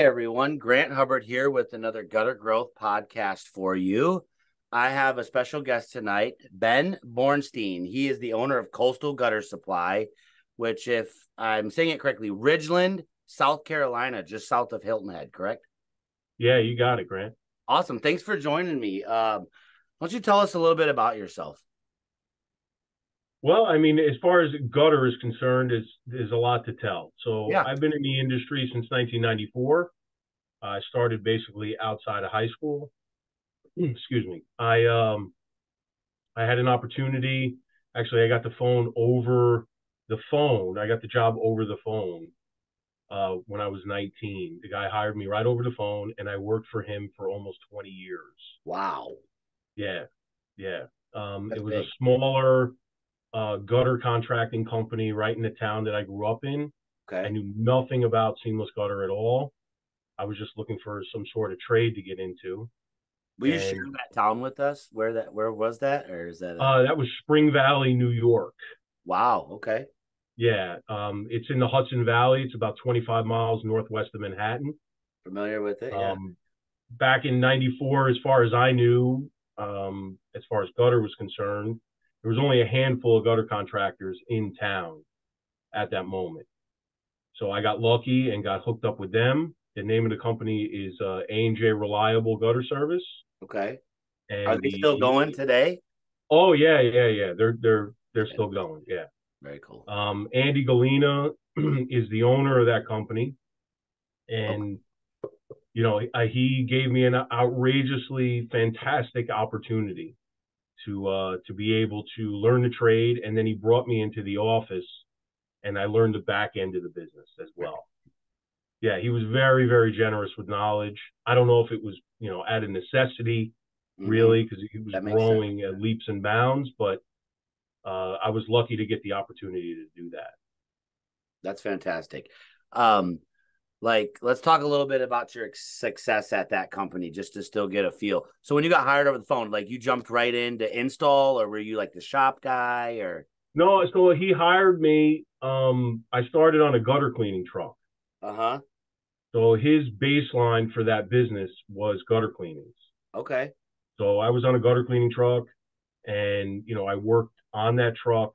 everyone. Grant Hubbard here with another Gutter Growth podcast for you. I have a special guest tonight, Ben Bornstein. He is the owner of Coastal Gutter Supply, which, if I'm saying it correctly, Ridgeland, South Carolina, just south of Hilton Head, correct? Yeah, you got it, Grant. Awesome. Thanks for joining me. Why don't you tell us a little bit about yourself? Well, I mean, as far as gutter is concerned, there's a lot to tell. So Yeah. I've been in the industry since 1994. I started basically outside of high school. Excuse me. I had an opportunity. Actually, I got the phone over the phone. I got the job over the phone when I was 19. The guy hired me right over the phone, and I worked for him for almost 20 years. Wow. Yeah, yeah. That's It was a big. smaller gutter contracting company right in the town that I grew up in. I Okay. knew nothing about seamless gutter at all. I was just looking for some sort of trade to get into. Will you share And that town with us? Where was that? Or is that that was Spring Valley, New York. wow, okay. Yeah, it's in the Hudson Valley. It's about 25 miles northwest of Manhattan. Familiar with it, yeah. Um, Back in 94, as far as I knew, as far as gutter was concerned, there was only a handful of gutter contractors in town at that moment. So I got lucky and got hooked up with them. The name of the company is A&J Reliable Gutter Service. Okay. Are And they still going today? oh yeah. They're still going. Yeah. Very cool. Andy Galena is the owner of that company, Okay. and he gave me an outrageously fantastic opportunity to be able to learn the trade, and then he brought me into the office, and I learned the back end of the business as well. Yeah, he was very, very generous with knowledge. I don't know if it was, out of necessity, really, because he was That makes sense. growing at leaps and bounds, but I was lucky to get the opportunity to do that. That's fantastic. Let's talk a little bit about your success at that company, just to still get a feel. So when you got hired over the phone, like you jumped right into install, or were you like the shop guy, or? No, so he hired me. I started on a gutter cleaning truck. Uh-huh. So his baseline for that business was gutter cleanings. Okay. So I was on a gutter cleaning truck, and I worked on that truck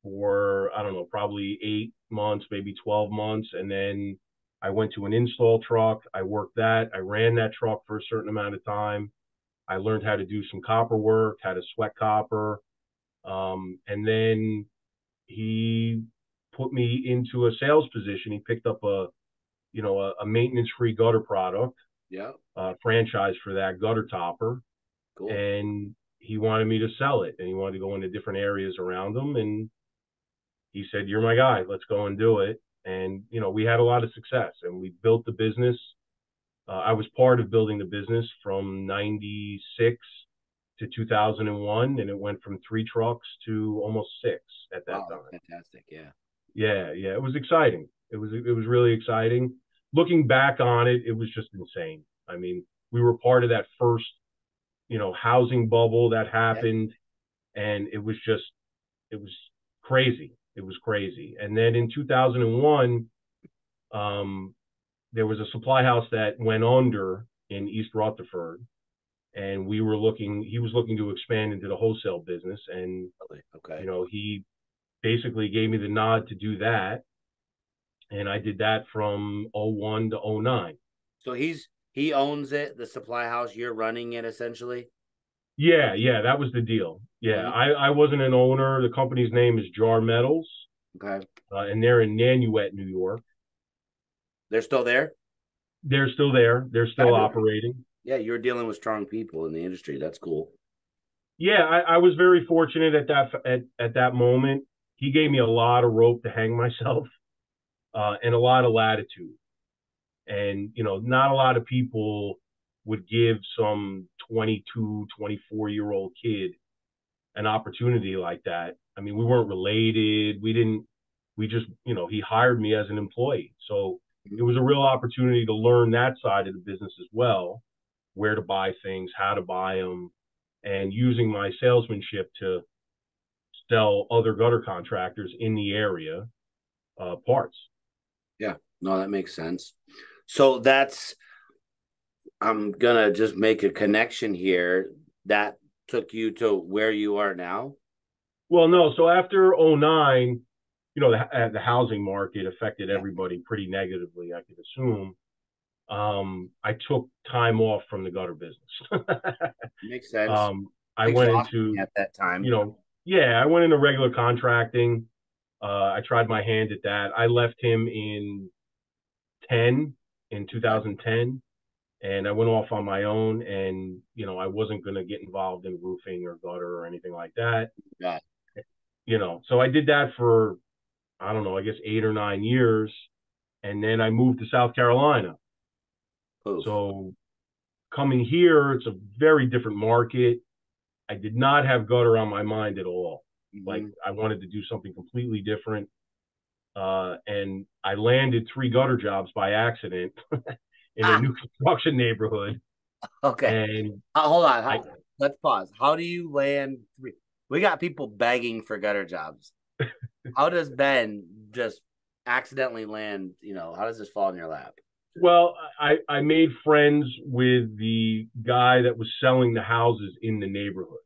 for, I don't know, probably 8 months, maybe 12 months. And then I went to an install truck. I worked that. I ran that truck for a certain amount of time. I learned how to do some copper work, how to sweat copper. And then he put me into a sales position. He picked up a maintenance-free gutter product, Yeah. franchise for that gutter topper. Cool. And he wanted me to sell it, and he wanted to go into different areas around them. And he said, "You're my guy. Let's go and do it." And, we had a lot of success, and we built the business. I was part of building the business from 96 to 2001, and it went from 3 trucks to almost 6 at that Wow, time. that's fantastic. Yeah. Yeah. It was exciting. It was really exciting. Looking back on it, it was just insane. I mean, we were part of that first, housing bubble that happened, and it was crazy. It was crazy. And then in 2001, there was a supply house that went under in East Rutherford, and he was looking to expand into the wholesale business. And, Okay. he basically gave me the nod to do that. And I did that from 01 to 09. So he owns it, the supply house. You're running it essentially. Yeah, that was the deal. Yeah, Mhm. I wasn't an owner. The company's name is Jar Metals, Okay. and they're in Nanuet, New York. They're still there. They're still there. They're still Fabulous. operating. Yeah, you're dealing with strong people in the industry. That's cool. Yeah, I was very fortunate at that moment. He gave me a lot of rope to hang myself, and a lot of latitude. And, not a lot of people would give some 22, 24-year-old kid an opportunity like that. I mean, we weren't related. We just, he hired me as an employee. So it was a real opportunity to learn that side of the business as well, where to buy things, how to buy them, and using my salesmanship to sell other gutter contractors in the area parts. Yeah, no, that makes sense. So I'm gonna just make a connection here. That took you to where you are now. Well, no. So after '09, the housing market affected Yeah, everybody pretty negatively, I could assume. I took time off from the gutter business. makes sense. I went Exhausting into, at that time. yeah, I went into regular contracting. I tried my hand at that. I left him in Okay. 2010, and I went off on my own. And I wasn't going to get involved in roofing or gutter or anything like that. Got So I did that for, I don't know, I guess 8 or 9 years, and then I moved to South Carolina. poof. So coming here, it's a very different market. I did not have gutter on my mind at all. Like, Hmm. I wanted to do something completely different. And I landed 3 gutter jobs by accident in a Ah, new construction neighborhood. okay. And Hold on. I, Let's pause. How do you land three? We got people begging for gutter jobs. How does Ben just accidentally land? How does this fall in your lap? well, I made friends with the guy that was selling the houses in the neighborhood.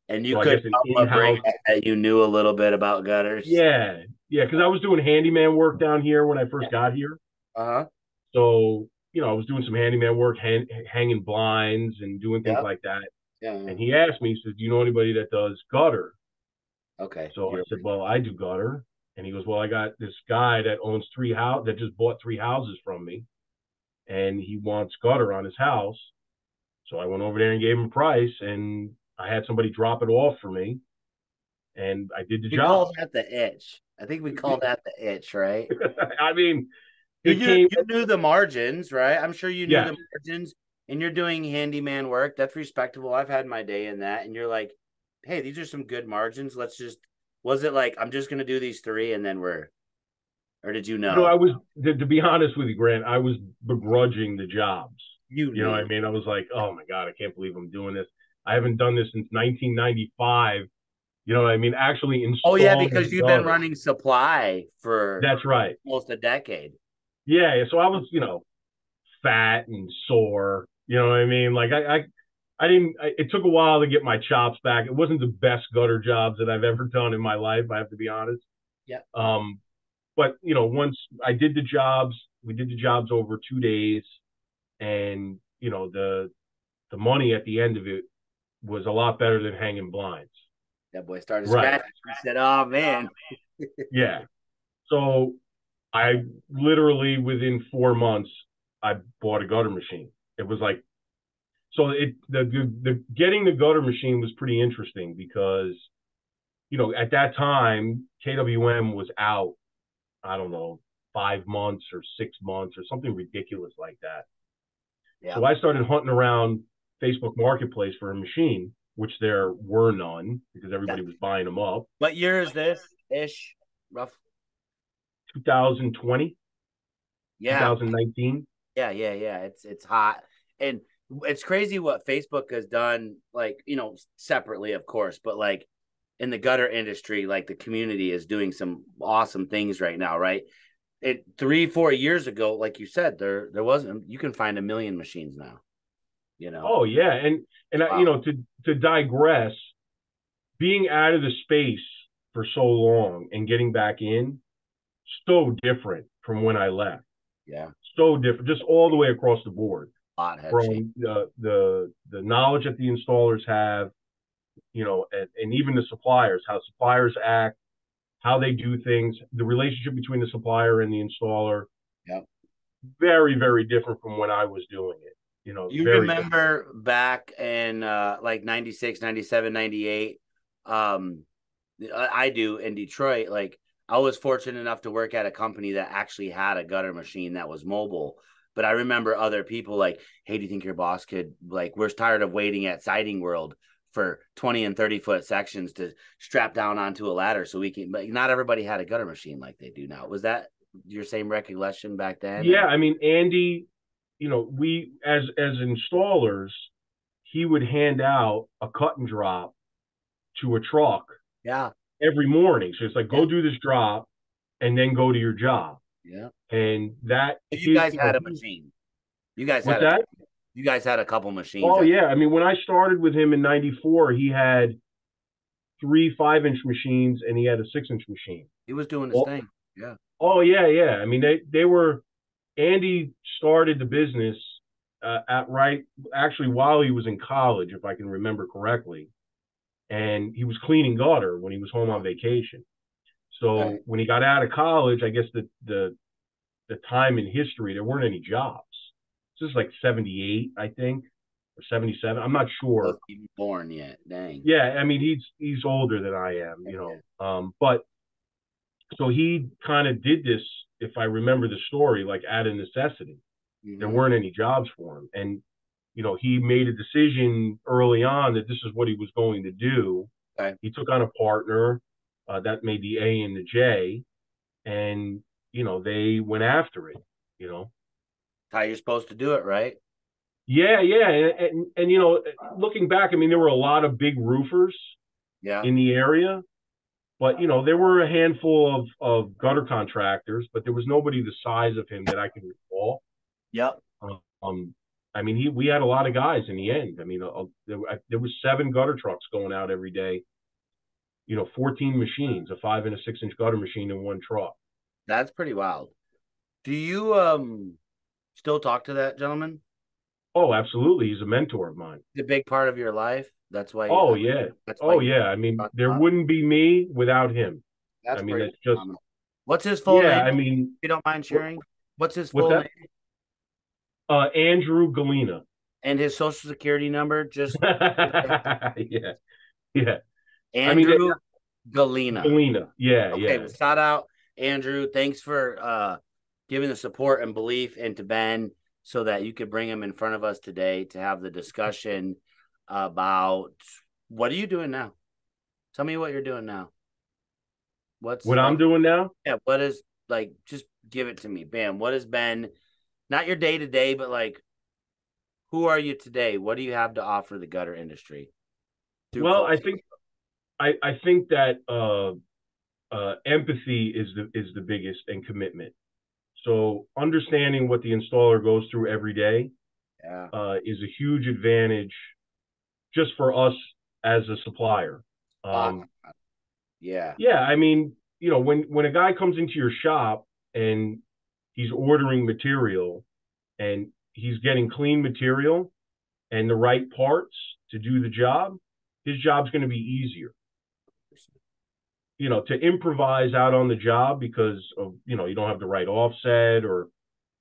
And you So I could guess an help but bring in-house. that you knew a little bit about gutters. Yeah, yeah, because I was doing handyman work down here when I Yeah. first got here. Uh-huh. So, I was doing some handyman work, hanging blinds and doing things Yep. like that. Yeah. And he asked me, he says, "Do you know anybody that does gutter?" Okay. So I said, "Well, I do gutter." And he goes, "Well, I got this guy that owns that just bought 3 houses from me, and he wants gutter on his house." So I went over there and gave him a price, and I had somebody drop it off for me, and I did the We job. call that the itch. I think we call that the itch, right? I mean, You it knew came, you knew the margins, right? I'm sure you knew yes. the margins, and you're doing handyman work. That's respectable. I've had my day in that, and you're like, hey, these are some good margins. Was it like I'm just gonna do these three and then or did you know? I was, to be honest with you, Grant, I was begrudging the jobs. You You know what I knew. mean? I was like, oh my God, I can't believe I'm doing this. I haven't done this since 1995. You know what I mean? Actually Oh yeah, because installing you've been gutter. running supply for That's right. almost a decade. Yeah. So I was, fat and sore. You know what I mean? Like I didn't, it took a while to get my chops back. It wasn't the best gutter jobs that I've ever done in my life. I have to be honest. Yeah. But once I did the jobs, we did the jobs over 2 days, and the money at the end of it was a lot better than hanging blinds. That boy started Right. scratching. He said, "Oh man." Yeah. So I literally within 4 months I bought a gutter machine. It was like, so the getting the gutter machine was pretty interesting because at that time KWM was out, I don't know, 5 months or 6 months or something ridiculous like that. Yeah. So I started hunting around Facebook Marketplace for a machine, which there were none because Yeah. everybody was buying them up. What year is this ish? Rough. 2020, Yeah. 2019. Yeah. It's hot. And it's crazy what Facebook has done, like, separately, of course, but like in the gutter industry, like the community is doing some awesome things right now, right? 3-4 years ago, like you said, there wasn't, you can find a million machines now, you know. Oh yeah, and I, Wow. to digress, being out of the space for so long and getting back in, so different from when I left. Yeah. So different, just all the way across the board. A lot had changed. From the knowledge that the installers have, and even the suppliers, how suppliers act, how they do things, the relationship between the supplier and the installer, Yeah. very, very different from when I was doing it. You Very different. remember back in like 96, 97, 98. I do in Detroit. Like I was fortunate enough to work at a company that actually had a gutter machine that was mobile. But I remember other people like, hey, do you think your boss could, like, we're tired of waiting at Siding World for 20 and 30-foot sections to strap down onto a ladder so we can, but not everybody had a gutter machine like they do now. Was that your same recollection back then? Yeah, Or I mean, Andy, we as installers, he would hand out a cut and drop to a truck yeah, every morning. So it's like, yeah, go do this drop and then go to your job. Yeah. And that You his, guys had a machine. You guys what's had a that? you guys had a couple machines. Oh yeah. I mean, when I started with him in '94, he had 3 5-inch machines and he had a 6-inch machine. He was doing his Oh, thing. Yeah. oh yeah, yeah. I mean, they were. Andy started the business at right actually while he was in college, if I can remember correctly, and he was cleaning gutter when he was home on vacation. So Okay. when he got out of college, I guess the time in history there weren't any jobs. This is like '78, I think, or '77. I'm not sure. Wasn't even born yet. Dang. Yeah, I mean he's older than I am, you Yeah. know. But so he kind of did this, if I remember the story, like out of necessity. There Mm-hmm. weren't any jobs for him, and you know he made a decision early on that this is what he was going to do. Okay. He took on a partner that made the A and the J, and you know they went after it. You know, How you're supposed to do it, right? yeah, yeah, and you know, looking back, I mean, there were a lot of big roofers Yeah. in the area, but you know, there were a handful of gutter contractors, but there was nobody the size of him that I can recall. Yep. Um, I mean, we had a lot of guys in the end. I mean, there was 7 gutter trucks going out every day. You know, 14 machines, a 5 and a 6-inch gutter machine in one truck. That's pretty wild. Do you still talk to that gentleman? Oh, absolutely, he's a mentor of mine. The big part of your life. That's why. Oh yeah, That's why oh you yeah. I mean, talk there about. wouldn't be me without him. I That's mean, pretty that's just phenomenal. What's his full yeah. name? I If mean, you don't mind what, sharing. What's his what's full that? name Andrew Galena. and his social security number? Just Yeah, yeah. I mean, Andrew Galena. Galena. Yeah, Okay, yeah. well, shout out Andrew. Thanks for giving the support and belief into Ben so that you could bring him in front of us today to have the discussion about what are you doing now? Tell me what you're doing now. What's What I'm like, doing now? yeah, what is like, just give it to me. Bam. What has been not your day to day, but like, who are you today? What do you have to offer the gutter industry through Well, Coastal? I think that empathy is the biggest and commitment. So understanding what the installer goes through every day Yeah. is a huge advantage just for us as a supplier. Spot. Yeah. Yeah, I mean, you know, when a guy comes into your shop and he's ordering material and he's getting clean material and the right parts to do the job, his job's going to be easier. You know, to improvise out on the job because of, you know, you don't have the right offset or,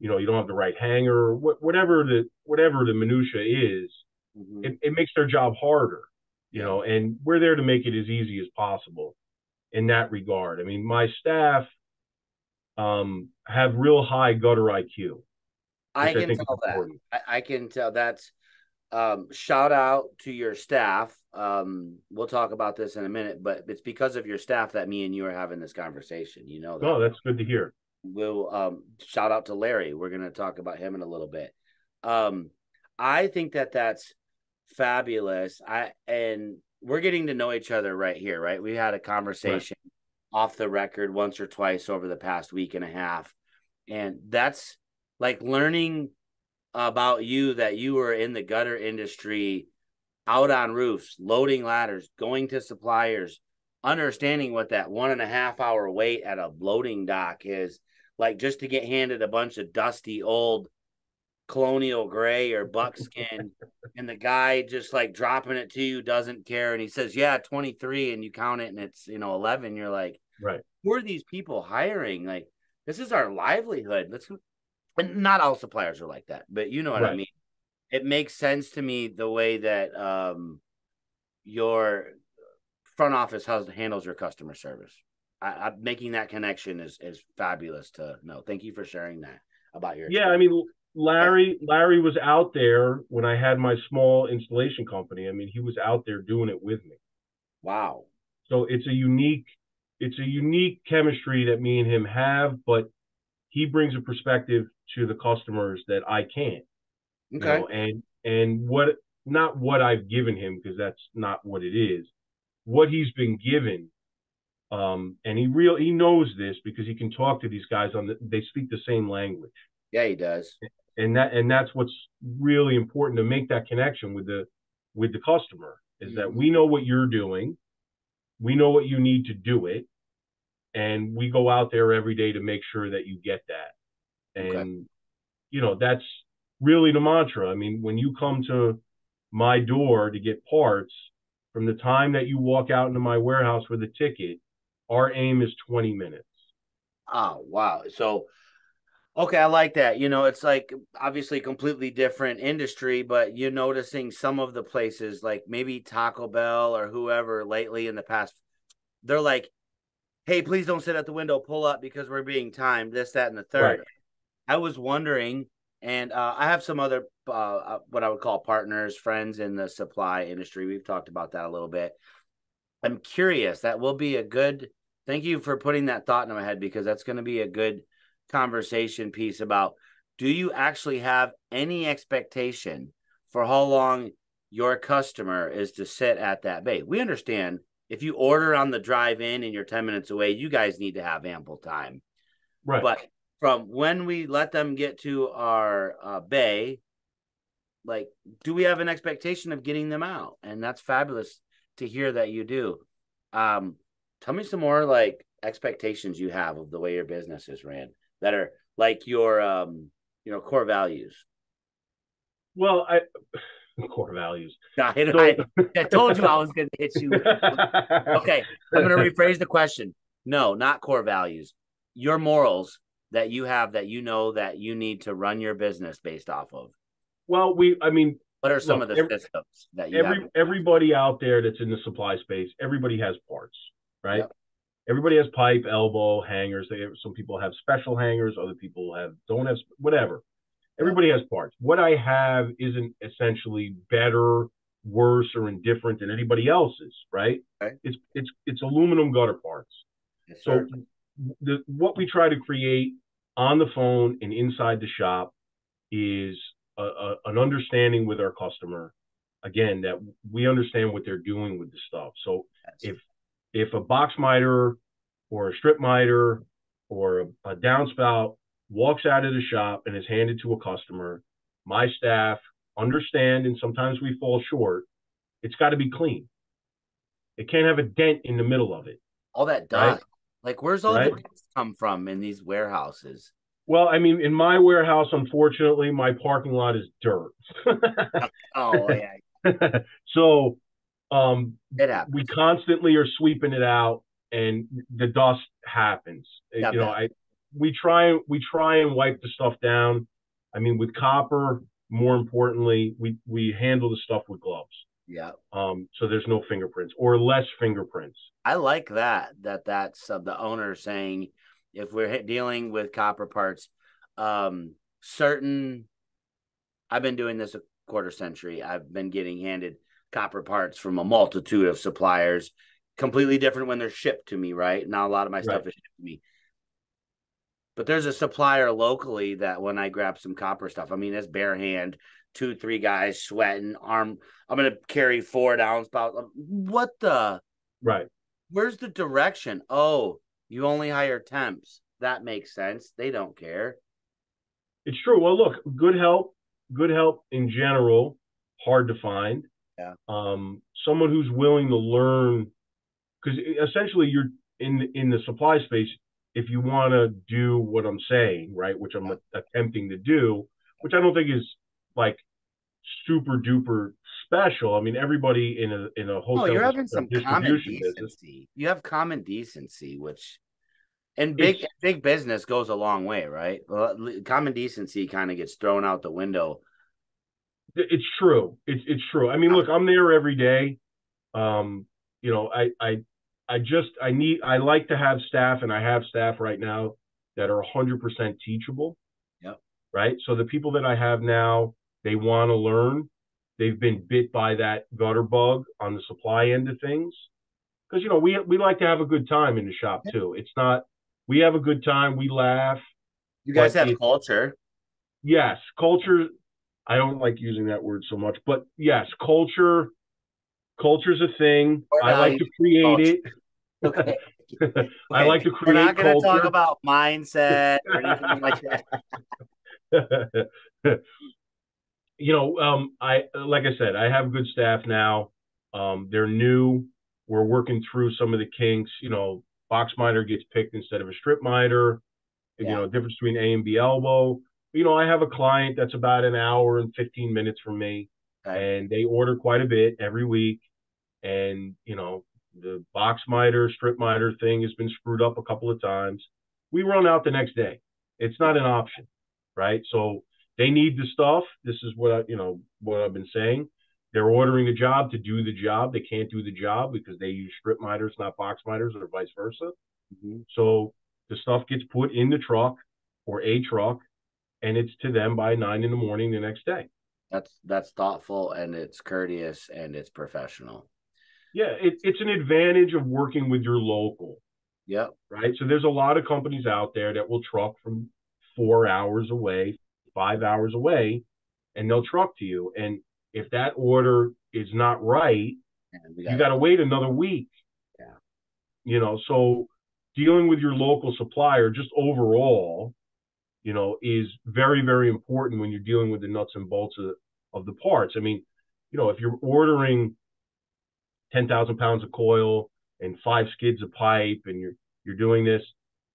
you know, you don't have the right hanger or whatever the minutia is, Mm-hmm. it makes their job harder, you Yeah. know, and we're there to make it as easy as possible in that regard. I mean, my staff have real high gutter IQ, I which I can think is tell that. important. I can tell that's shout out to your staff. We'll talk about this in a minute, but it's because of your staff that me and you are having this conversation. You know that. No, that's good to hear. We'll shout out to Larry. We're going to talk about him in a little bit. Um, I think that that's fabulous. And we're getting to know each other right here, right? We had a Right. conversation off the record once or twice over the past week and a half. And that's like learning about you that you were in the gutter industry, out on roofs, loading ladders, going to suppliers, understanding what that 1.5 hour wait at a loading dock is, like just to get handed a bunch of dusty old colonial gray or buckskin and the guy just like dropping it to you, doesn't care, and he says, yeah, 23, and you count it and it's 11. You're like, Right. who are these people hiring? Like, this is our livelihood. Let's And not all suppliers are like that, but you know what I Right. mean. It makes sense to me the way that your front office handles your customer service. Making that connection is fabulous to know. Thank you for sharing that about your Yeah, I experience. mean, Larry was out there when I had my small installation company. I mean, he was out there doing it with me. Wow. So it's a unique chemistry that me and him have, but he brings a perspective to the customers that I can't, you Okay. know, and what not what I've given him because that's not what it is. What he's been given And he knows this because he can talk to these guys they speak the same language. Yeah, he does. And that's what's really important, to make that connection with the customer, is that we know what you're doing. We know what you need to do it. And we go out there every day to make sure that you get that. And, that's really the mantra. I mean, when you come to my door to get parts, from the time that you walk out into my warehouse with a ticket, our aim is 20 minutes. Oh, wow. So, okay, I like that. It's like obviously completely different industry, but you're noticing some of the places like maybe Taco Bell or whoever lately in the past, they're like, hey, please don't sit at the window, pull up because we're being timed, this, that, and the third. Right. I was wondering, and I have some other what I would call partners, friends in the supply industry. We've talked about that a little bit. I'm curious. That will be a good. Thank you for putting that thought in my head, because that's going to be a good conversation piece about, do you actually have any expectation for how long your customer is to sit at that bay? We understand if you order on the drive in and you're 10 minutes away, you guys need to have ample time. Right. But from when we let them get to our bay, like, do we have an expectation of getting them out? And that's fabulous to hear that you do. Tell me some more like expectations you have of the way your business is ran that are like your core values. Well, core values. I told you I was going to hit you. Okay, I'm going to rephrase the question. No, not core values. Your morals that you have, that that you need to run your business based off of. Well, what are some of the systems that you have? Everybody out there that's in the supply space, everybody has parts, right? Yep. Everybody has pipe, elbow, hangers. Some people have special hangers. Other people don't have, whatever. Everybody has parts. What I have isn't essentially better, worse, or indifferent than anybody else's, right? Okay. It's aluminum gutter parts. Yes, so what we try to create on the phone and inside the shop is an understanding with our customer, again, that we understand what they're doing with the stuff. So if a box miter or a strip miter or a downspout walks out of the shop and is handed to a customer, my staff understand, and sometimes we fall short, it's got to be clean. It can't have a dent in the middle of it. All that dust. Right? Like, where's all the dust come from in these warehouses? Well, I mean, in my warehouse, unfortunately, my parking lot is dirt. Oh, yeah. So it happens. We constantly are sweeping it out, and the dust happens. We try and wipe the stuff down. I mean, with copper, more importantly, we handle the stuff with gloves. Yeah. So there's no fingerprints or less fingerprints. I like that's the owner saying, if we're dealing with copper parts, certain, I've been doing this a quarter century. I've been getting handed copper parts from a multitude of suppliers, completely different when they're shipped to me, right? Now a lot of my stuff is shipped to me. But there's a supplier locally that when I grab some copper stuff, I mean, it's bare hand, 2-3 guys sweating, I'm going to carry 4 downspouts. What the? Right. Where's the direction? Oh, you only hire temps. That makes sense. They don't care. It's true. Well, look, good help in general, hard to find. Yeah. Someone who's willing to learn, because essentially you're in the supply space. If you want to do what I'm saying, right, which I'm attempting to do, which I don't think is like super duper special. I mean, everybody in a hotel. Oh, you're having some common decency. You have common decency, which in big business goes a long way, right? Common decency kind of gets thrown out the window. It's true. It's true. I mean, look, I'm there every day. I like to have staff, and I have staff right now that are 100% teachable. Yep. Right. So the people that I have now, they want to learn. They've been bit by that gutter bug on the supply end of things. Because, we like to have a good time in the shop too. It's not, we have a good time. We laugh. You guys have culture. Yes. Culture. I don't like using that word so much, but yes, culture's a thing. I like to create it. Okay. I Okay, like to we're not create going to talk culture. about mindset or anything like that. I like I said, I have good staff now. They're new. We're working through some of the kinks. Box miter gets picked instead of a strip miter. Yeah. Difference between A and B elbow. I have a client that's about an hour and 15 minutes from me, Okay. and they order quite a bit every week. And the box miter, strip miter thing has been screwed up a couple of times. We run out the next day. It's Yeah. not an option, right? So they need the stuff. This is what I've been saying. They're ordering a job to do the job. They can't do the job because they use strip miters, not box miters, or vice versa. Mhm. So the stuff gets put in the truck or a truck, and it's to them by 9 in the morning the next day. That's thoughtful and it's courteous and it's professional. Yeah, it's an advantage of working with your local, Yep. right? So there's a lot of companies out there that will truck from 4 hours away, 5 hours away, and they'll truck to you. And if that order is not right, And we you got got it. to wait another week. Yeah. So dealing with your local supplier just overall, is very, very important when you're dealing with the nuts and bolts of the parts. I mean, if you're ordering 10,000 pounds of coil and 5 skids of pipe and you're doing this,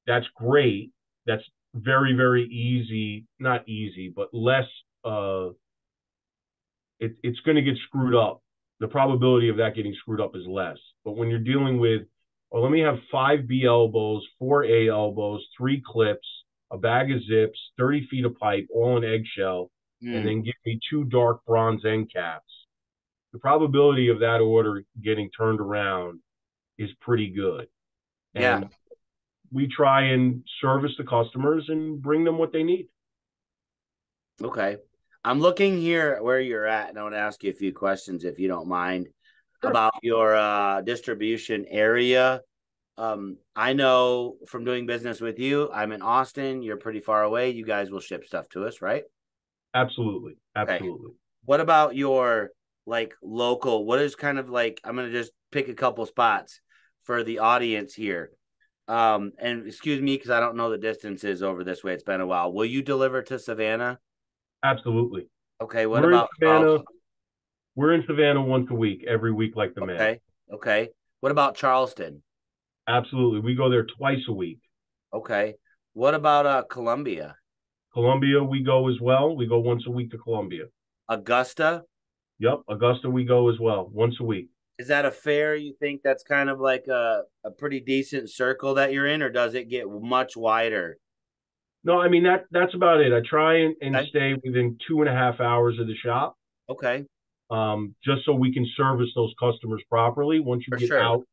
that's great. That's very, very easy, not easy, but less, it's going to get screwed up. The probability of that getting screwed up is less. But when you're dealing with, oh, let me have 5 B elbows, 4 A elbows, 3 clips, a bag of zips, 30 feet of pipe, all in eggshell, and Mm. then give me 2 dark bronze end caps. The probability of that order getting turned around is pretty good. Yeah. And we try and service the customers and bring them what they need. Okay. I'm looking here where you're at, and I want to ask you a few questions if you don't mind Sure. about your distribution area. I know from doing business with you, I'm in Austin. You're pretty far away. You guys will ship stuff to us, right? Absolutely. Okay. Absolutely. What about your like local? What is kind of like, I'm gonna just pick a couple spots for the audience here. And excuse me because I don't know the distances over this way. It's been a while. Will you deliver to Savannah? Absolutely. Okay. What We're in about Savannah. Charleston? We're in Savannah once a week, every week, like the mail. Okay. Okay. What about Charleston? Absolutely. We go there twice a week. Okay. What about Columbia? Columbia, we go as well. We go once a week to Columbia. Augusta? Yep. Augusta, we go as well, once a week. Is that a fair, you think that's kind of like a pretty decent circle that you're in, or does it get much wider? No, I mean that's about it. I try and Okay. stay within 2.5 hours of the shop, Okay. just so we can service those customers properly. Once you For get sure. out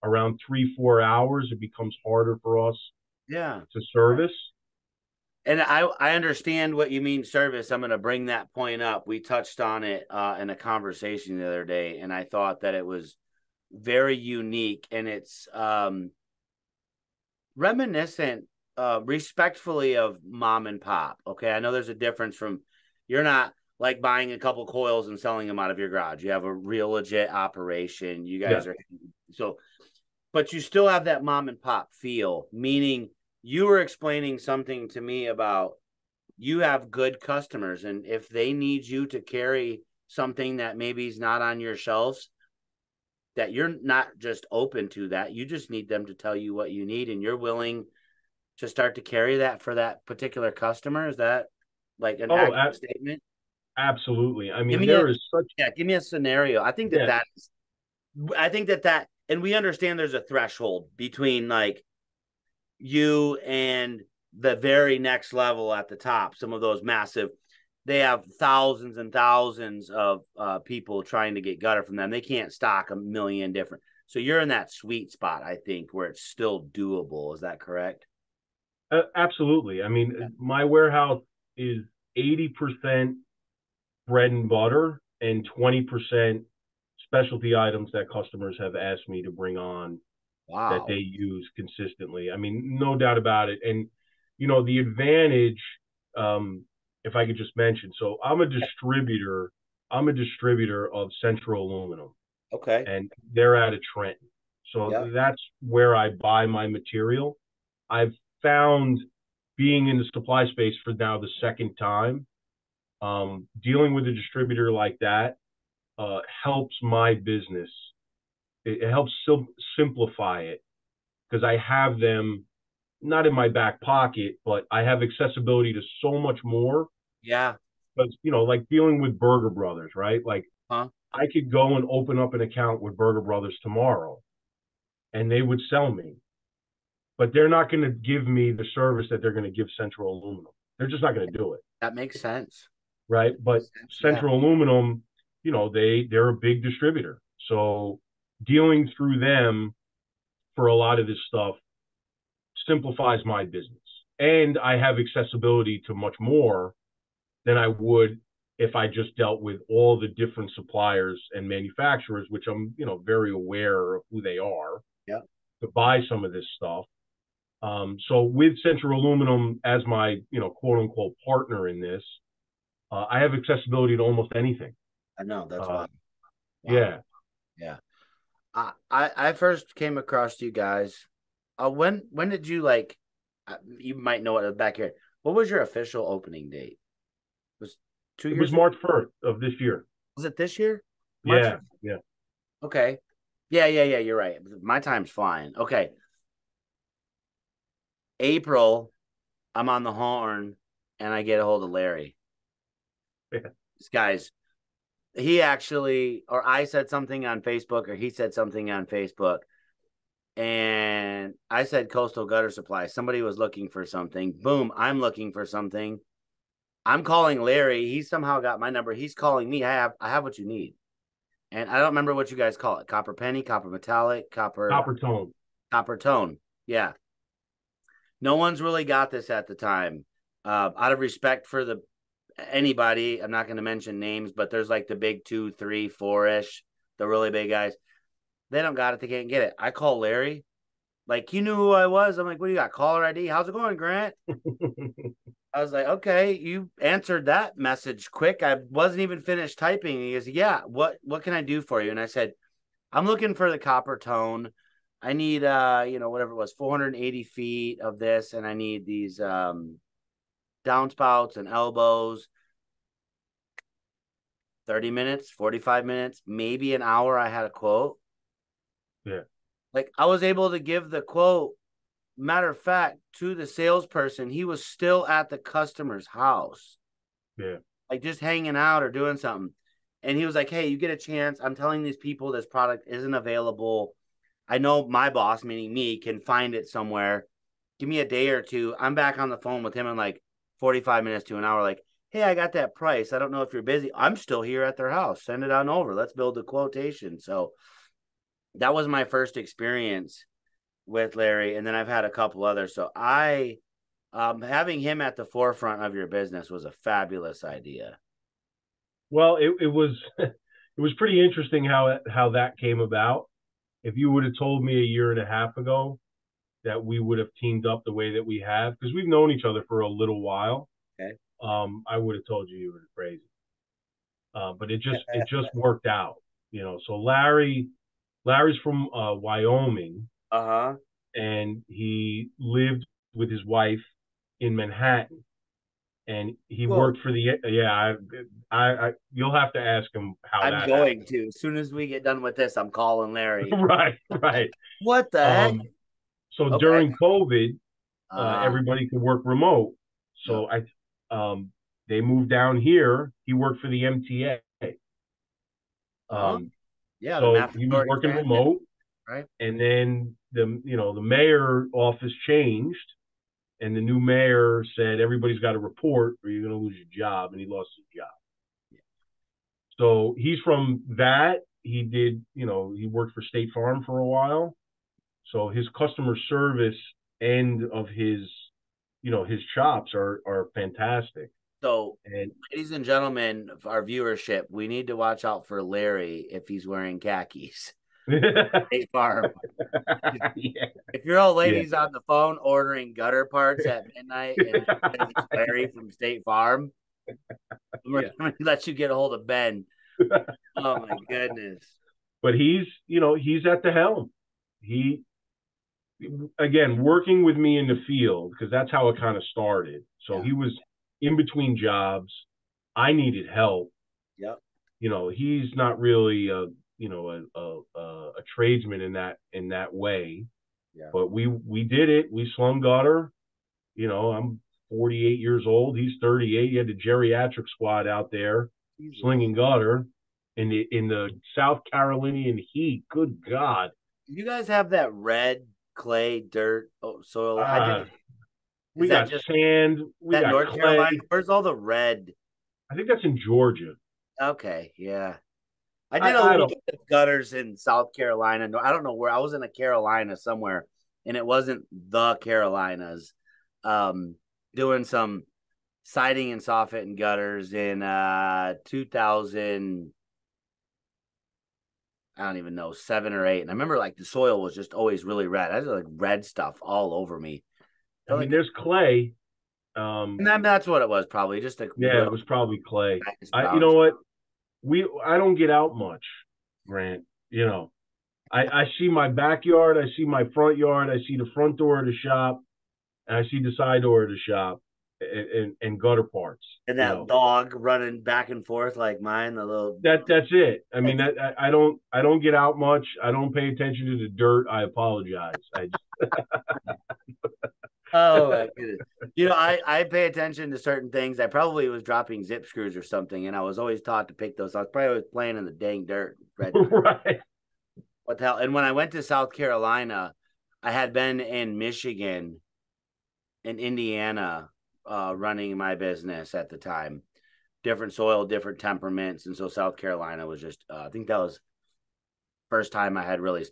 around 3, 4 hours, it becomes harder for us Yeah. to service. And I understand what you mean service. I'm going to bring that point up. We touched on it in a conversation the other day, and I thought that it was very unique and it's reminiscent respectfully of mom and pop. Okay. I know there's a difference from you're not like buying a couple coils and selling them out of your garage. You have a real legit operation. You Yeah. guys are so, but you still have that mom and pop feel, meaning you were explaining something to me about you have good customers. And if they need you to carry something that maybe is not on your shelves, that you're not just open to that, you just need them to tell you what you need and you're willing to start to carry that for that particular customer. Is that like an Oh, accurate statement? absolutely. I Give mean, me a there is such, Yeah, give me a scenario. yeah. I think that and we understand there's a threshold between like you and the very next level at the top. Some of those massive, they have thousands and thousands of people trying to get gutter from them. They can't stock a million different. So you're in that sweet spot, I think, where it's still doable. Is that correct? Absolutely. I mean, my warehouse is 80% bread and butter and 20% specialty items that customers have asked me to bring on that they Wow. use consistently. I mean, no doubt about it. And the advantage, if I could just mention, so I'm a distributor. I'm a distributor of Central Aluminum, Okay. and they're out of Trenton. So Yeah. that's where I buy my material. I've found being in the supply space for now the second time, dealing with a distributor like that helps my business. It helps simplify it because I have them not in my back pocket, but I have accessibility to so much more. Yeah. Because, like dealing with Burger Brothers, right? Like Huh? I could go and open up an account with Burger Brothers tomorrow and they would sell me, but they're not going to give me the service that they're going to give Central Aluminum. They're just not going to do it. That makes sense. Right. But Makes sense. Yeah. Central Aluminum, they're a big distributor. So dealing through them for a lot of this stuff simplifies my business. And I have accessibility to much more than I would if I just dealt with all the different suppliers and manufacturers, which I'm, very aware of who they are. Yeah. To buy some of this stuff. So with Central Aluminum as my, quote unquote partner in this, I have accessibility to almost anything. I know. That's why. Wow. Yeah. Yeah. I first came across you guys. When did you you might know it back here. What was your official opening date? It was 2 years? It was March 1st of this year. Was it this year? March Yeah. 1st? Yeah. Okay. Yeah. You're right. My time's flying. Okay. April, I'm on the horn and I get a hold of Larry. Yeah. This guy's, he actually, or I said something on Facebook or he said something on Facebook. And I said Coastal Gutter Supply. Somebody was looking for something. Boom, I'm looking for something. I'm calling Larry. He somehow got my number. He's calling me. I have what you need. And I don't remember what you guys call it. Copper penny, copper metallic, Copper tone. Copper tone. Yeah. No one's really got this at the time. Out of respect for anybody, I'm not going to mention names, but there's like the big 2, 3, 4-ish, the really big guys. They don't got it. They can't get it. I call Larry. Like, you knew who I was. I'm like, what do you got? Caller ID? How's it going, Grant? I was like, okay, you answered that message quick. I wasn't even finished typing. He goes, yeah, what can I do for you? And I said, I'm looking for the copper tone. I need, whatever it was, 480 feet of this. And I need these downspouts and elbows. 30 minutes, 45 minutes, maybe an hour. I had a quote. Yeah. Like I was able to give the quote. Matter of fact, to the salesperson, he was still at the customer's house. Yeah. Like just hanging out or doing something. And he was like, hey, you get a chance. I'm telling these people this product isn't available. I know my boss, meaning me, can find it somewhere. Give me a day or two. I'm back on the phone with him in like 45 minutes to an hour. Like, hey, I got that price. I don't know if you're busy. I'm still here at their house. Send it on over. Let's build a quotation. So that was my first experience with Larry. And then I've had a couple others. So having him at the forefront of your business was a fabulous idea. Well, it was it was pretty interesting how that came about. If you would have told me a year and a half ago that we would have teamed up the way that we have, because we've known each other for a little while. Okay. I would have told you were crazy. But it just worked out, So Larry's from Wyoming. Uh-huh. And he lived with his wife in Manhattan. And he worked for I you'll have to ask him how I'm that going happened. to. As soon as we get done with this, I'm calling Larry. Right. What the heck? So Okay. during COVID, everybody could work remote. So they moved down here. He worked for the MTA. Yeah. So he was working remote. Right. And then the mayor office changed. And the new mayor said, everybody's got to report or you're going to lose your job. And he lost his job. Yeah. So he's from that. He did, he worked for State Farm for a while. So his customer service end of his chops are fantastic. So, ladies and gentlemen of our viewership, we need to watch out for Larry if he's wearing khakis. State Farm. Yeah. If your old lady's on the phone ordering gutter parts at midnight and it's Larry from State Farm, we're going to let you get a hold of Ben. Oh my goodness. But he's at the helm. he, again, working with me in the field, because that's how it kind of started. So Yeah. he was in between jobs. I needed help. Yep. He's not really a tradesman in that way, Yeah. but we did it. We slung gutter. I'm 48 years old. He's 38. He had the geriatric squad out there Jesus. slinging gutter in the South Carolinian heat. Good God. You guys have that red clay dirt soil. I didn't. We Is that got just sand. We that got North clay. Carolina? Where's all the red? I think that's in Georgia. Okay, yeah. I did a I little don't. bit of gutters in South Carolina. No, I don't know where. I was in a Carolina somewhere, and it wasn't the Carolinas. Um, Doing some siding and soffit and gutters in 2000. I don't even know, 7 or 8. And I remember like the soil was just always really red. I had like red stuff all over me. I mean, Like, there's clay. and that's what it was, probably just a Yeah, it real was probably clay. nice You brown. know what? I don't get out much, Grant. I see my backyard, I see my front yard, I see the front door of the shop, and I see the side door of the shop, and gutter parts. And that dog running back and forth like mine, the little That's it. I mean, I don't get out much. I don't pay attention to the dirt. I apologize. oh my goodness. I pay attention to certain things. I probably was dropping zip screws or something, and I was always taught to pick those. I was probably always playing in the dang dirt. Right. What the hell? And when I went to South Carolina, I had been in Michigan and Indiana running my business at the time. Different soil, different temperaments. And so South Carolina was just, I think that was first time I had really we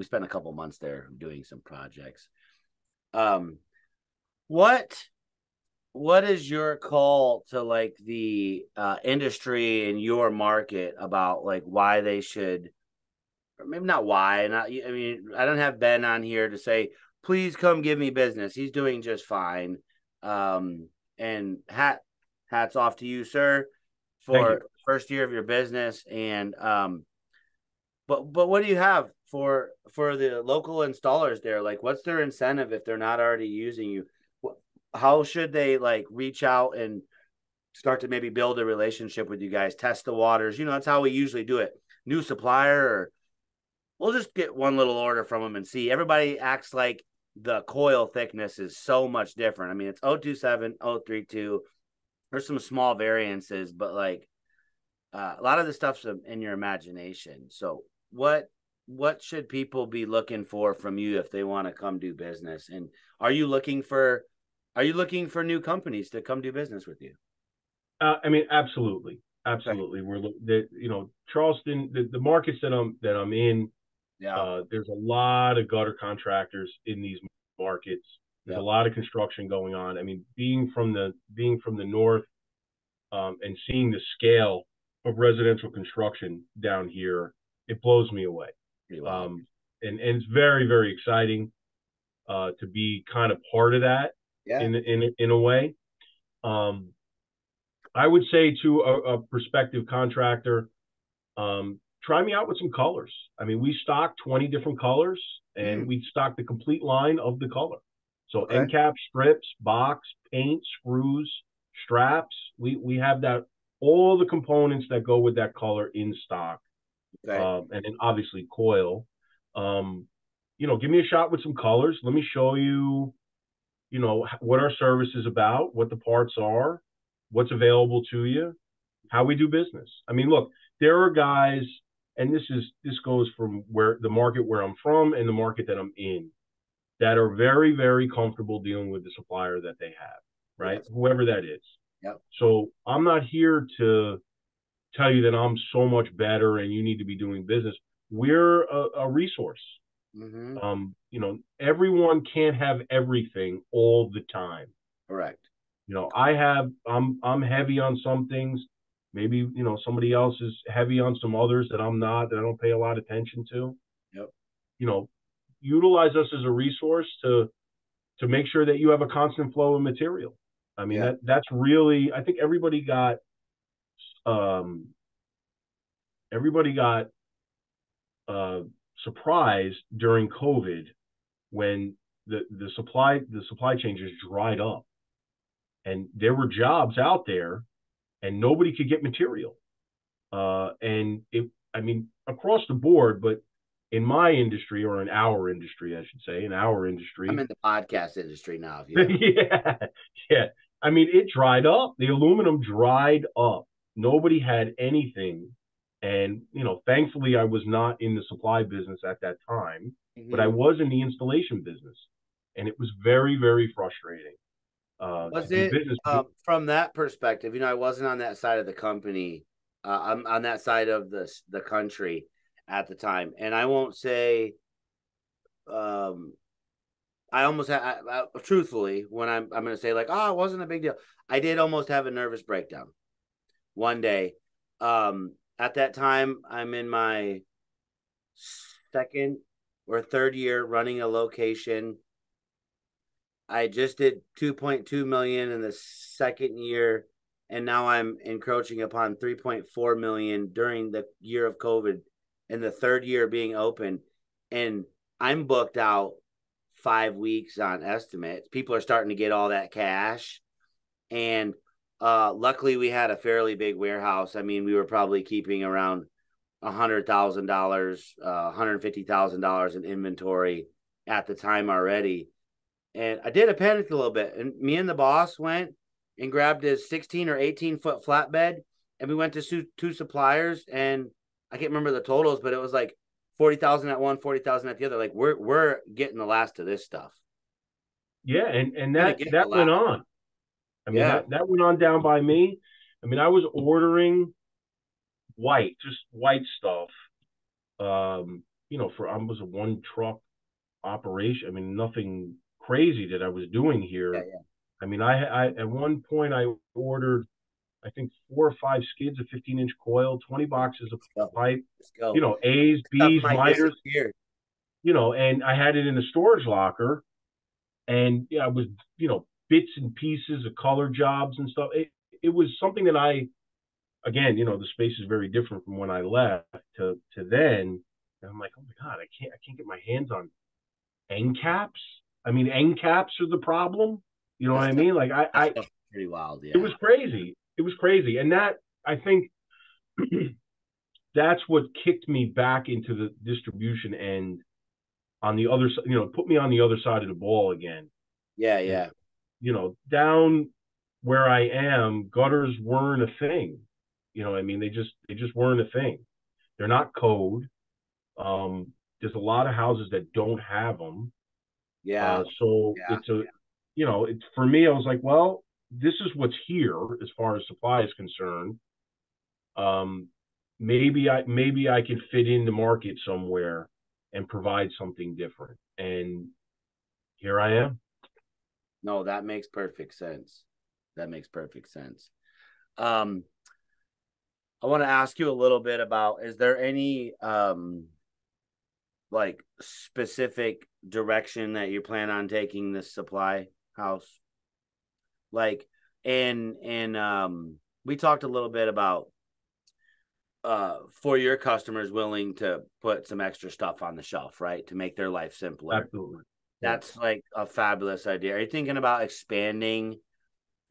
spent a couple months there doing some projects. What is your call to like the industry and your market about like why they should, or maybe not why, not, I mean, I don't have Ben on here to say, please come give me business. He's doing just fine. And hats off to you, sir, for first year of your business. And but what do you have for the local installers there? Like, what's their incentive if they're not already using you? How should they like reach out and start to maybe build a relationship with you guys, test the waters? That's how we usually do it. New supplier, or we'll just get one little order from them and see. Everybody acts like the coil thickness is so much different. I mean, it's 027, 032. There's some small variances, but like a lot of the stuff's in your imagination. So what should people be looking for from you if they want to come do business? And are you looking for new companies to come do business with you? I mean, absolutely. We're Charleston, the markets that I'm in. Yeah. There's a lot of gutter contractors in these markets. There's a lot of construction going on. I mean, being from the north, and seeing the scale of residential construction down here, it blows me away. And it's very, very exciting to be kind of part of that. In a way. I would say to a prospective contractor, try me out with some colors. I mean, we stock 20 different colors, and we stock the complete line of the color. So end cap, strips, box, paint, screws, straps. We have all the components that go with that color in stock. And then obviously coil. Give me a shot with some colors. Let me show you, what our service is about, what the parts are, what's available to you, how we do business. I mean, look, there are guys, and this goes from the market where I'm from and the market that I'm in, that are very, very comfortable dealing with the supplier that they have, right? Whoever that is. So I'm not here to tell you that I'm so much better and you need to be doing business. We're a resource. Everyone can't have everything all the time. Correct. I'm heavy on some things. Maybe, somebody else is heavy on some others that I'm not, that I don't pay a lot of attention to. Utilize us as a resource to make sure that you have a constant flow of material. I mean, that's really, I think everybody got surprised during COVID when the supply chain just dried up, and there were jobs out there, and nobody could get material. And I mean, across the board, but in my industry, or in our industry, I should say, in our industry, I'm in the podcast industry now. If you yeah. I mean, it dried up. The aluminum dried up. Nobody had anything. And, thankfully I was not in the supply business at that time, but I was in the installation business. And it was very, very frustrating. Was it from that perspective? I wasn't on that side of the company. I'm on that side of the country at the time, and I won't say. I almost had, truthfully, when I'm going to say like, oh, it wasn't a big deal. I did almost have a nervous breakdown one day. At that time, I'm in my second or third year running a location. I just did 2.2 million in the second year, and now I'm encroaching upon 3.4 million during the year of COVID, and the third year being open, and I'm booked out 5 weeks on estimates. People are starting to get all that cash, and luckily we had a fairly big warehouse. I mean, we were probably keeping around $100,000, $150,000 in inventory at the time already. And I did panic a little bit. And me and the boss went and grabbed his 16 or 18-foot flatbed, and we went to two suppliers. And I can't remember the totals, but it was like 40,000 at one, 40,000 at the other. Like we're getting the last of this stuff. Yeah, and that went on. I mean, that went on down by me. I mean, I was ordering just white stuff. I was a one truck operation. I mean, nothing crazy that I was doing here. Yeah. I mean, I at one point I ordered, I think 4 or 5 skids of 15-inch coil, 20 boxes of pipe, A's, B's, miters, and I had it in a storage locker, and I was, bits and pieces of color jobs and stuff. It was something that again, the space is very different from when I left to then. And I'm like, oh my God, I can't get my hands on end caps. I mean, end caps are the problem. You know what I mean? Like I pretty wild. Yeah. It was crazy. It was crazy. And that, I think that's what kicked me back into the distribution end on the other side, put me on the other side of the ball again. Yeah. Yeah. Down where I am, gutters weren't a thing. You know what I mean? They just weren't a thing. They're not code. There's a lot of houses that don't have them. Yeah. It's for me, I was like, well, this is what's here as far as supply is concerned. Maybe I can fit in the market somewhere and provide something different. And here I am. No, that makes perfect sense. I want to ask you a little bit about, is there any like specific direction that you plan on taking this supply house? Like, and we talked a little bit about for your customers willing to put some extra stuff on the shelf, right, to make their life simpler. Absolutely. That's like a fabulous idea. Are you thinking about expanding?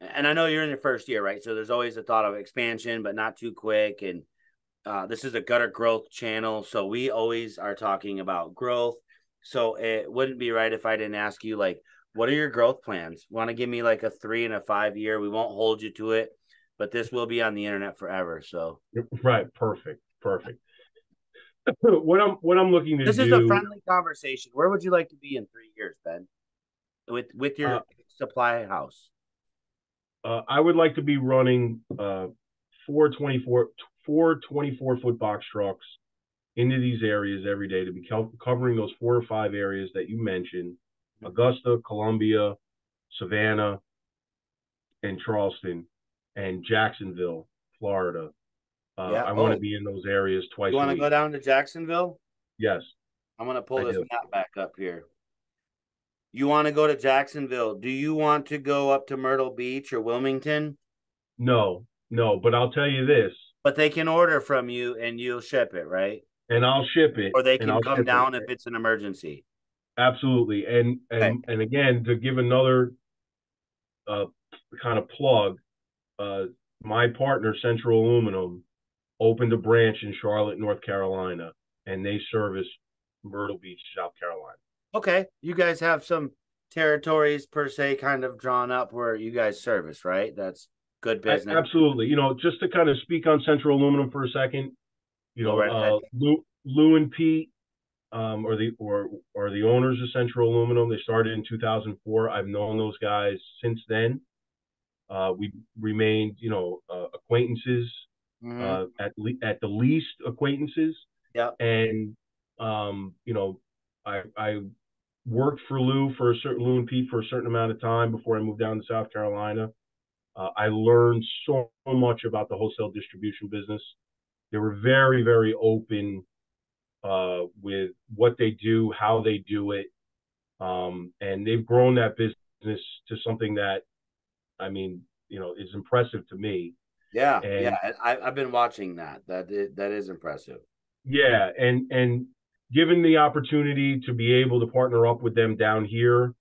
And I know you're in your first year, right? So there's always a thought of expansion, but not too quick. And this is a gutter growth channel, so we always are talking about growth. So it wouldn't be right if I didn't ask you, like, what are your growth plans? Want to give me like a 3 and a 5 year? We won't hold you to it, but this will be on the internet forever. So right, perfect. What I'm looking to do. This is a friendly conversation. Where would you like to be in 3 years, Ben? With your supply house? I would like to be running 4 24-foot box trucks into these areas every day, to be covering those 4 or 5 areas that you mentioned: Augusta, Columbia, Savannah, and Charleston, and Jacksonville, Florida. I want to be in those areas twice a week. You want to go down to Jacksonville? Yes. I'm going to pull this map back up here. You want to go to Jacksonville. Do you want to go up to Myrtle Beach or Wilmington? No, but I'll tell you this. But they can order from you and you'll ship it, right? and I'll ship it, or they and can I'll come ship it. down if it's an emergency. Absolutely. And Okay. and again, to give another uh, kind of plug, uh, my partner, Central Aluminum, opened a branch in Charlotte, North Carolina, and they service Myrtle Beach, South Carolina. Okay. You guys have some territories per se kind of drawn up where you guys service, right? That's good business. Absolutely. Just to kind of speak on Central Aluminum for a second, Go right ahead. Lou and Pete, or the owners of Central Aluminum. They started in 2004. I've known those guys since then. We remained, acquaintances, Mm-hmm. at the least acquaintances. Yep. And I worked for Lou and Pete for a certain amount of time before I moved down to South Carolina. I learned so much about the wholesale distribution business. They were very, very open with what they do, how they do it, and they've grown that business to something that, I mean, is impressive to me. Yeah. And Yeah. I've been watching that. That is impressive. yeah, and given the opportunity to be able to partner up with them down here,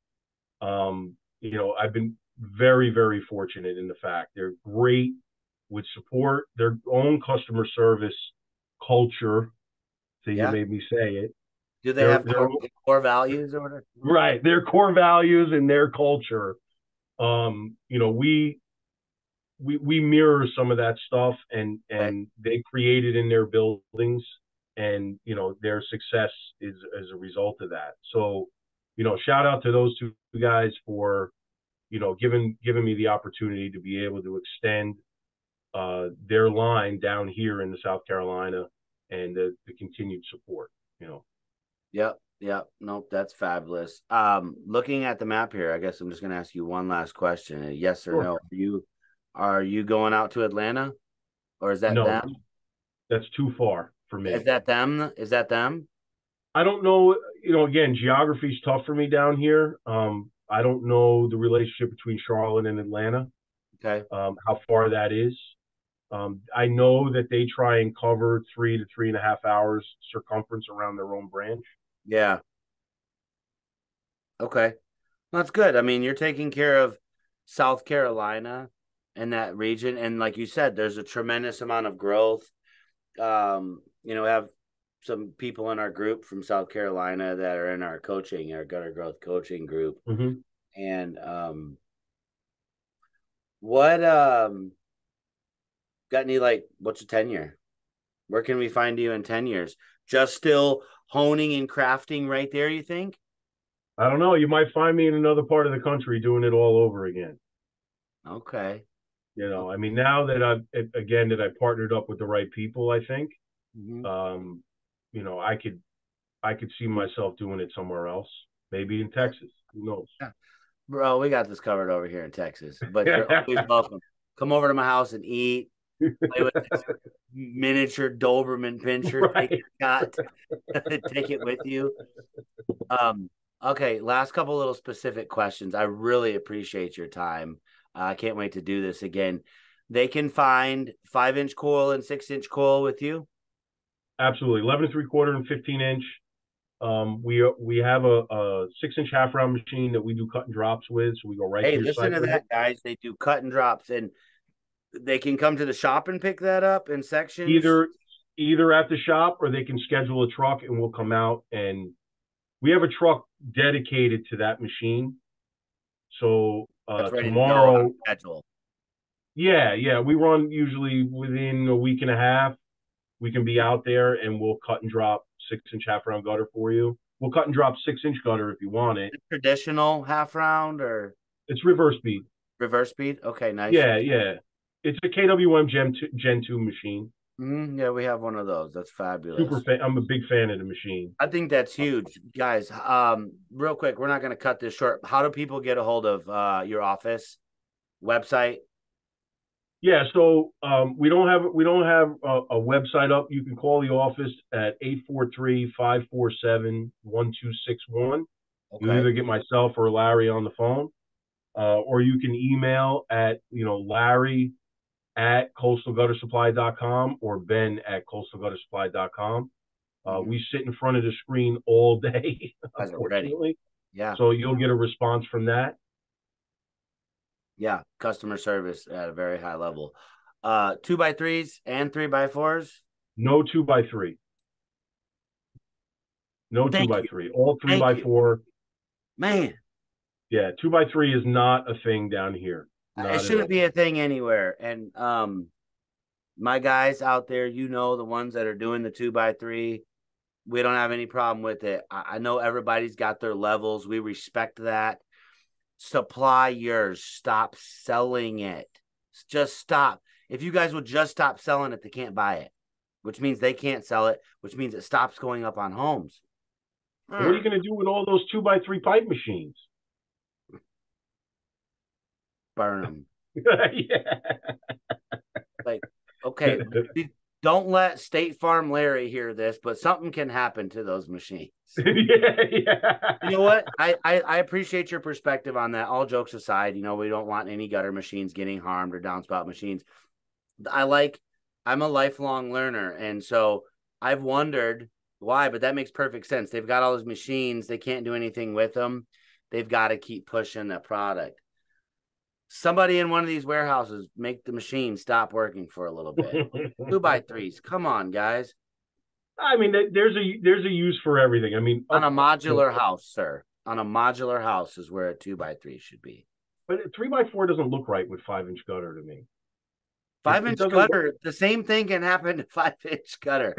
I've been very, very fortunate in the fact they're great with support, their own customer service culture. So you Yeah. made me say it. Do they They're have they're core values or whatever? right. Their core values and their culture. We mirror some of that stuff, and Okay. they create it in their buildings, and their success is as a result of that. So, shout out to those two guys for giving me the opportunity to be able to extend their line down here in the South Carolina, and the continued support. Yep. Yep. Nope. That's fabulous. Looking at the map here, I guess I'm just gonna ask you one last question. Yes or Sure. no? Are you going out to Atlanta, or is that No, them? that's too far for Is me. that them? Is that them? I don't know. Again, geography's tough for me down here. I don't know the relationship between Charlotte and Atlanta, Okay. how far that is. I know that they try and cover 3 to 3.5 hours circumference around their own branch. Yeah. Okay. That's good. I mean, you're taking care of South Carolina and that region, and like you said, there's a tremendous amount of growth. We have some people in our group from South Carolina that are in our gutter growth coaching group. Mm-hmm. And what got any what's your tenure? Where can we find you in 10 years? Just still honing and crafting right there, you think? I don't know. You might find me in another part of the country doing it all over again. Okay. I mean, now that I partnered up with the right people, I think, Mm-hmm. um, I could see myself doing it somewhere else, maybe in Texas. Who knows? Yeah. Bro, we got this covered over here in Texas, but you're always welcome. Come over to my house and eat, play with this miniature Doberman pinscher thing Right. you got. Take it with you. Okay, last couple little specific questions. I really appreciate your time. I can't wait to do this again. They can find 5-inch coil and 6-inch coil with you. Absolutely. 11 3/4 and 15 inch. We have a 6 inch half round machine that we do cut and drops with. So we go right to Hey, your listen site to with it. that, guys. They do cut and drops, and they can come to the shop and pick that up in sections. Either at the shop, or they can schedule a truck and we'll come out, and we have a truck dedicated to that machine. So That's ready to go on tomorrow, schedule. yeah, we run usually within a week and a half. We can be out there and we'll cut and drop 6 inch half round gutter for you. We'll cut and drop 6 inch gutter if you want it. Traditional half round or It's reverse speed. reverse speed? Okay, nice. Yeah. It's a KWM Gen 2 machine. Yeah, we have one of those. That's Super fabulous. fan. I'm a big fan of the machine. I think that's huge, guys. Real quick, we're not going to cut this short. How do people get a hold of your office website? Yeah, so we don't have a website up. You can call the office at 843-547-1261. You Okay. either get myself or Larry on the phone, or you can email at Larry at coastalguttersupply.com or Ben at coastalguttersupply.com. We sit in front of the screen all day, Guys are ready. unfortunately. Yeah. So you'll get a response from that. Yeah. Customer service at a very high level. 2x3s and 3x4s. No 2x3. No two Thank by you. three. All three Thank by you. four. Man, Yeah, 2x3 is not a thing down here. it Not at shouldn't all. be a thing anywhere. And my guys out there, the ones that are doing the 2x3, we don't have any problem with it. I know everybody's got their levels. We respect that. Supply yours. Stop selling it. Just stop. If you guys would just stop selling it, they can't buy it, which means they can't sell it, which means it stops going up on homes. What are you going to do with all those 2x3 pipe machines? Burn them. Yeah. Like, okay, don't let State Farm Larry hear this, but something can happen to those machines. Yeah. You know what? I appreciate your perspective on that. All jokes aside, we don't want any gutter machines getting harmed or downspout machines. I'm a lifelong learner, and so I've wondered why, but that makes perfect sense. They've got all those machines, they can't do anything with them. They've got to keep pushing the product. Somebody in one of these warehouses make the machine stop working for a little bit. 2x3s, come on, guys. I mean, there's a use for everything. I mean, On a modular house, sir. On a modular house is where a 2x3 should be. But 3x4 doesn't look right with 5-inch gutter to me. 5-inch gutter, the same thing can happen to 5-inch gutter.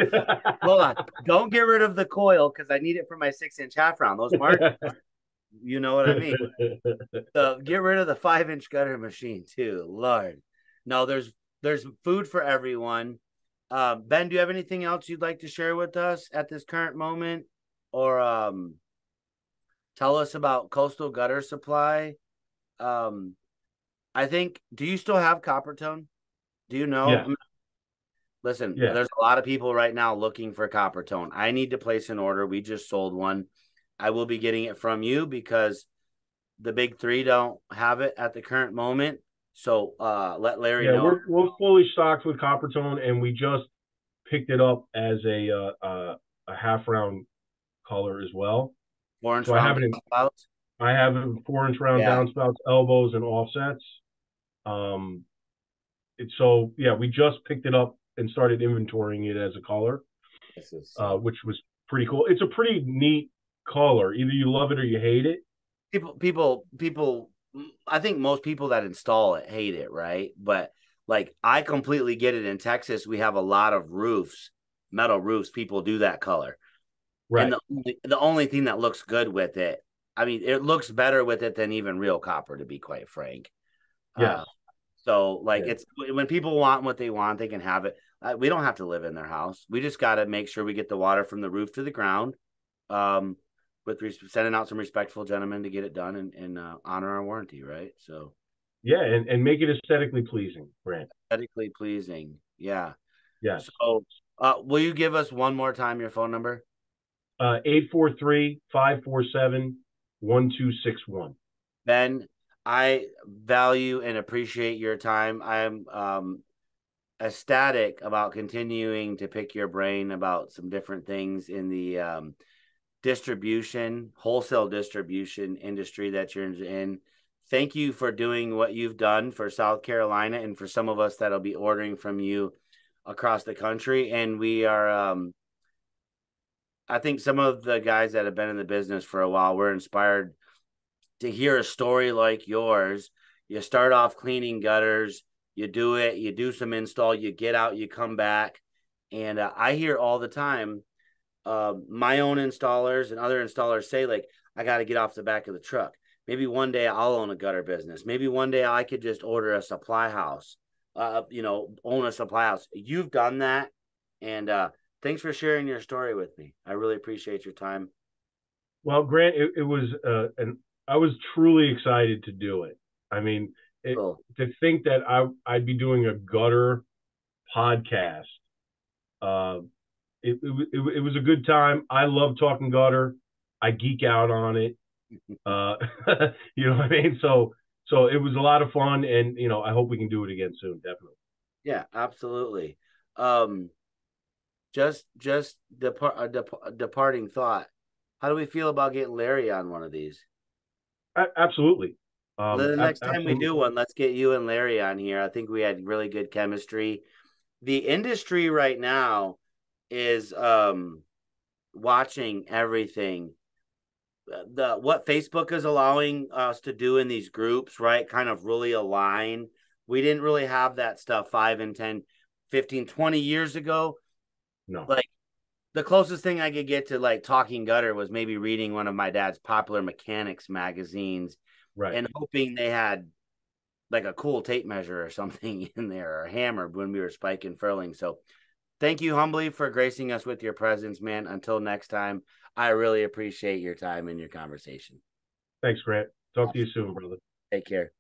Hold on. Don't get rid of the coil because I need it for my 6-inch half round. Those markers, you know what I mean? So get rid of the 5-inch gutter machine too. Lord. No, there's food for everyone. Ben, do you have anything else you'd like to share with us at this current moment? Or tell us about Coastal Gutter Supply? I think, do you still have Coppertone? Do you know? Yeah. Listen, there's a lot of people right now looking for Coppertone. I need to place an order. We just sold one. I will be getting it from you because the big three don't have it at the current moment. So let Larry know. We're fully stocked with Coppertone, and we just picked it up as a half round color as well. 4-inch round downspouts. I have it 4-inch round downspouts, elbows, and offsets. We just picked it up and started inventorying it as a color, which was pretty cool. It's a pretty neat color. Either you love it or you hate it. People. I think most people that install it hate it, right? But like, I completely get it. In Texas, we have a lot of roofs, metal roofs. People do that color, right? And the only thing that looks good with it, I mean, it looks better with it than even real copper, to be quite frank. Yes. So it's when people want what they want, they can have it. We don't have to live in their house. We just got to make sure we get the water from the roof to the ground. With sending out some respectful gentlemen to get it done and honor our warranty, right? So, yeah, and make it aesthetically pleasing, Grant. Aesthetically pleasing, yeah. Yes. So, will you give us one more time your phone number? 843-547-1261. Ben, I value and appreciate your time. I'm ecstatic about continuing to pick your brain about some different things in the wholesale distribution industry that you're in. Thank you for doing what you've done for South Carolina and for some of us that'll be ordering from you across the country. And we are, I think some of the guys that have been in the business for a while, we're inspired to hear a story like yours. You start off cleaning gutters, you do it, you do some install, you get out, you come back. And I hear all the time, my own installers and other installers say, like, I got to get off the back of the truck. Maybe one day I'll own a gutter business. Maybe one day I could just order a supply house, own a supply house. You've done that. And thanks for sharing your story with me. I really appreciate your time. Well, Grant, it was, I was truly excited to do it. I mean, to think that I'd be doing a gutter podcast, it was a good time. I love talking gutter. I geek out on it. You know what I mean? So it was a lot of fun, and I hope we can do it again soon. Definitely. Yeah, absolutely. departing thought. How do we feel about getting Larry on one of these? Absolutely. The next time we Absolutely. do one, let's get you and Larry on here. I think we had really good chemistry. The industry right now is watching everything. What Facebook is allowing us to do in these groups, right? Kind of really align. We didn't really have that stuff 5 and 10, 15, 20 years ago. No. Like the closest thing I could get to like talking gutter was maybe reading one of my dad's popular mechanics magazines Right. and hoping they had like a cool tape measure or something in there or a hammer when we were spiking furling. So thank you humbly for gracing us with your presence, man. Until next time, I really appreciate your time and your conversation. Thanks, Grant. Talk to you soon, brother. Take care.